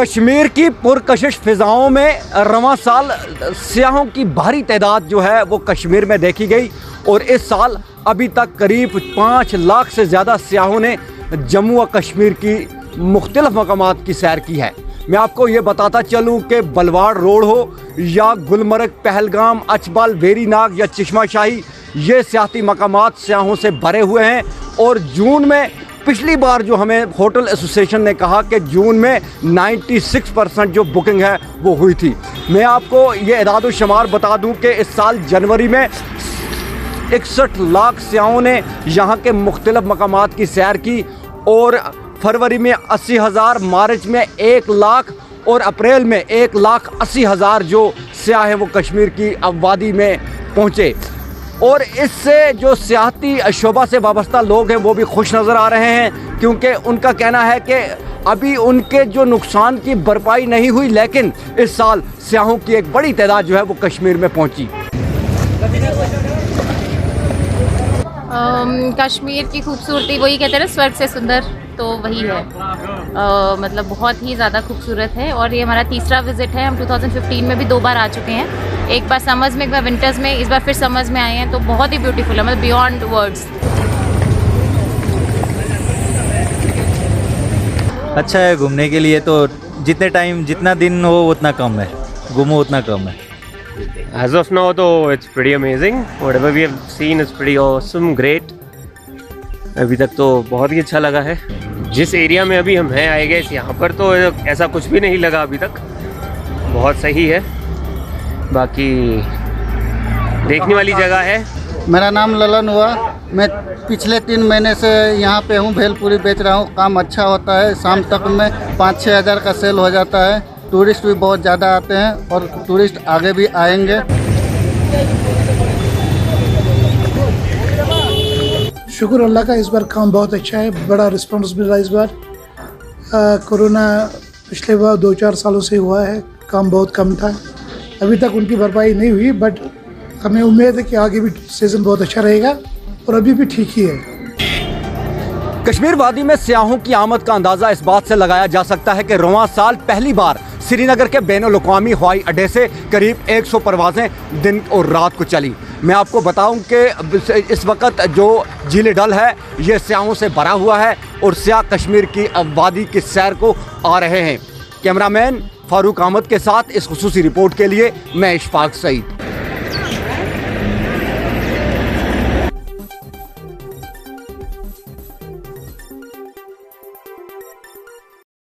कश्मीर की पुरकशिश फिजाओं में रवां साल सियाहों की भारी तादाद जो है वो कश्मीर में देखी गई और इस साल अभी तक करीब 5 लाख से ज़्यादा सियाहों ने जम्मू व कश्मीर की मुख्तलिफ मकामात की सैर की है। मैं आपको ये बताता चलूँ कि बलवाड़ रोड हो या गुलमर्ग, पहलगाम, अचबल, वेरीनाग या चश्माशाही, ये सियाहती मकामात सियाहों से भरे हुए हैं। और जून में पिछली बार जो हमें होटल एसोसिएशन ने कहा कि जून में 96% जो बुकिंग है वो हुई थी। मैं आपको ये इदाद शुमार बता दूं कि इस साल जनवरी में 61 लाख सियाहों ने यहाँ के मुख्तलिफ मकामात की सैर की और फरवरी में 80,000, मार्च में 1 लाख और अप्रैल में 1,80,000 जो सियाह हैं वो कश्मीर की वादी में पहुँचे। और इससे जो सियाहती शोबा से वाबस्ता लोग हैं वो भी खुश नज़र आ रहे हैं, क्योंकि उनका कहना है कि अभी उनके जो नुकसान की भरपाई नहीं हुई, लेकिन इस साल सियाहों की एक बड़ी तादाद जो है वो कश्मीर में पहुंची। कश्मीर की खूबसूरती वही कहते हैं ना, स्वर्ग से सुंदर, तो वही है। मतलब बहुत ही ज़्यादा खूबसूरत है और ये हमारा तीसरा विज़िट है। हम 2015 में भी 2 बार आ चुके हैं, एक बार समर्स में, एक बार विंटर्स में, इस बार फिर समर्स में आए हैं। तो बहुत ही ब्यूटीफुल है, मतलब बियॉन्ड वर्ड्स। अच्छा है घूमने के लिए, तो जितना दिन हो उतना कम है, घूमो उतना कम है। As of now, though, it's pretty amazing. Whatever we have seen is pretty awesome, great. अभी तक तो बहुत ही अच्छा लगा है। जिस एरिया में अभी हम हैं, आई गेस यहाँ पर तो ऐसा कुछ भी नहीं लगा अभी तक। बहुत सही है, बाकी देखने वाली जगह है। मेरा नाम ललन हुआ। मैं पिछले 3 महीने से यहाँ पे हूँ, भेलपुरी बेच रहा हूँ। काम अच्छा होता है, शाम तक में 5-6 हज़ार का सेल हो जाता है। टूरिस्ट भी बहुत ज़्यादा आते हैं और टूरिस्ट आगे भी आएंगे। शुक्र अल्लाह का, इस बार काम बहुत अच्छा है, बड़ा रिस्पांस मिल रहा है इस बार। कोरोना पिछले बार 2-4 सालों से हुआ है, काम बहुत कम था, अभी तक उनकी भरपाई नहीं हुई, बट हमें उम्मीद है कि आगे भी सीज़न बहुत अच्छा रहेगा और अभी भी ठीक ही है। कश्मीर वादी में सियाहों की आमद का अंदाज़ा इस बात से लगाया जा सकता है कि रवां साल पहली बार श्रीनगर के बैनुल-अक़वामी हवाई अड्डे से करीब 100 परवाज़ें दिन और रात को चली। मैं आपको बताऊं कि इस वक्त जो झील डल है ये सियाहों से भरा हुआ है और सियाह कश्मीर की वादी की सैर को आ रहे हैं। कैमरामैन फारूक अहमद के साथ इस खुसूसी रिपोर्ट के लिए मैं इशफाक सईद।